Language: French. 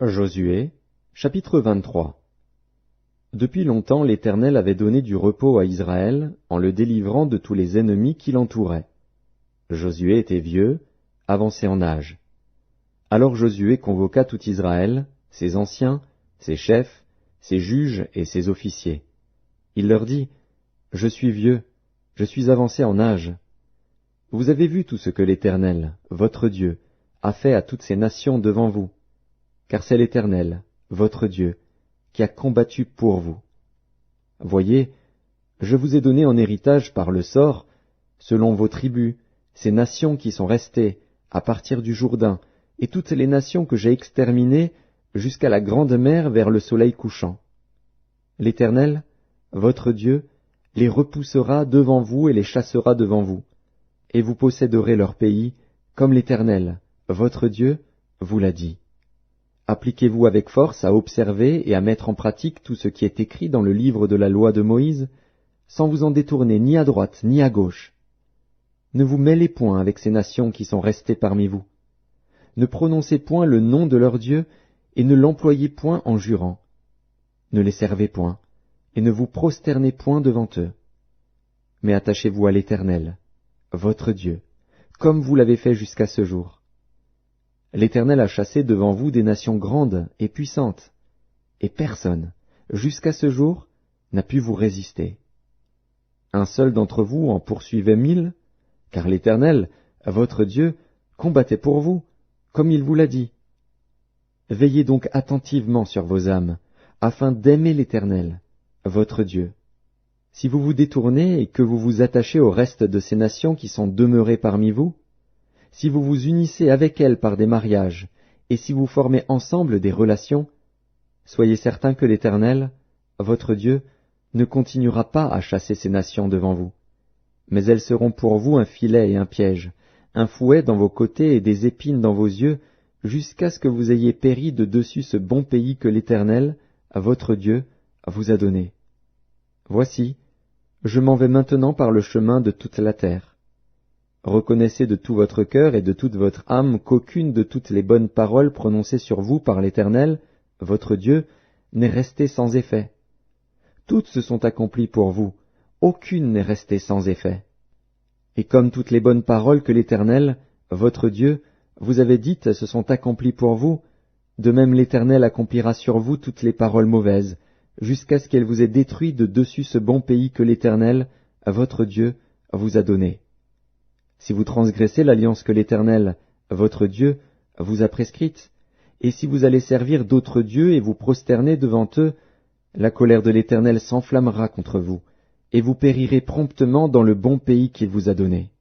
Josué, chapitre 23. Depuis longtemps l'Éternel avait donné du repos à Israël en le délivrant de tous les ennemis qui l'entouraient. Josué était vieux, avancé en âge. Alors Josué convoqua tout Israël, ses anciens, ses chefs, ses juges et ses officiers. Il leur dit, « Je suis vieux, je suis avancé en âge. Vous avez vu tout ce que l'Éternel, votre Dieu, a fait à toutes ces nations devant vous. Car c'est l'Éternel, votre Dieu, qui a combattu pour vous. Voyez, je vous ai donné en héritage par le sort, selon vos tribus, ces nations qui sont restées à partir du Jourdain, et toutes les nations que j'ai exterminées jusqu'à la grande mer vers le soleil couchant. L'Éternel, votre Dieu, les repoussera devant vous et les chassera devant vous, et vous posséderez leur pays, comme l'Éternel, votre Dieu, vous l'a dit. Appliquez-vous avec force à observer et à mettre en pratique tout ce qui est écrit dans le livre de la loi de Moïse, sans vous en détourner ni à droite ni à gauche. Ne vous mêlez point avec ces nations qui sont restées parmi vous. Ne prononcez point le nom de leur Dieu et ne l'employez point en jurant. Ne les servez point et ne vous prosternez point devant eux. Mais attachez-vous à l'Éternel, votre Dieu, comme vous l'avez fait jusqu'à ce jour. L'Éternel a chassé devant vous des nations grandes et puissantes, et personne, jusqu'à ce jour, n'a pu vous résister. Un seul d'entre vous en poursuivait 1000, car l'Éternel, votre Dieu, combattait pour vous, comme il vous l'a dit. Veillez donc attentivement sur vos âmes, afin d'aimer l'Éternel, votre Dieu. Si vous vous détournez et que vous vous attachez au reste de ces nations qui sont demeurées parmi vous, si vous vous unissez avec elles par des mariages, et si vous formez ensemble des relations, soyez certains que l'Éternel, votre Dieu, ne continuera pas à chasser ces nations devant vous. Mais elles seront pour vous un filet et un piège, un fouet dans vos côtés et des épines dans vos yeux, jusqu'à ce que vous ayez péri de dessus ce bon pays que l'Éternel, votre Dieu, vous a donné. Voici, je m'en vais maintenant par le chemin de toute la terre. Reconnaissez de tout votre cœur et de toute votre âme qu'aucune de toutes les bonnes paroles prononcées sur vous par l'Éternel, votre Dieu, n'est restée sans effet. Toutes se sont accomplies pour vous, aucune n'est restée sans effet. Et comme toutes les bonnes paroles que l'Éternel, votre Dieu, vous avait dites se sont accomplies pour vous, de même l'Éternel accomplira sur vous toutes les paroles mauvaises, jusqu'à ce qu'elle vous ait détruit de dessus ce bon pays que l'Éternel, votre Dieu, vous a donné. Si vous transgressez l'alliance que l'Éternel, votre Dieu, vous a prescrite, et si vous allez servir d'autres dieux et vous prosterner devant eux, la colère de l'Éternel s'enflammera contre vous, et vous périrez promptement dans le bon pays qu'il vous a donné.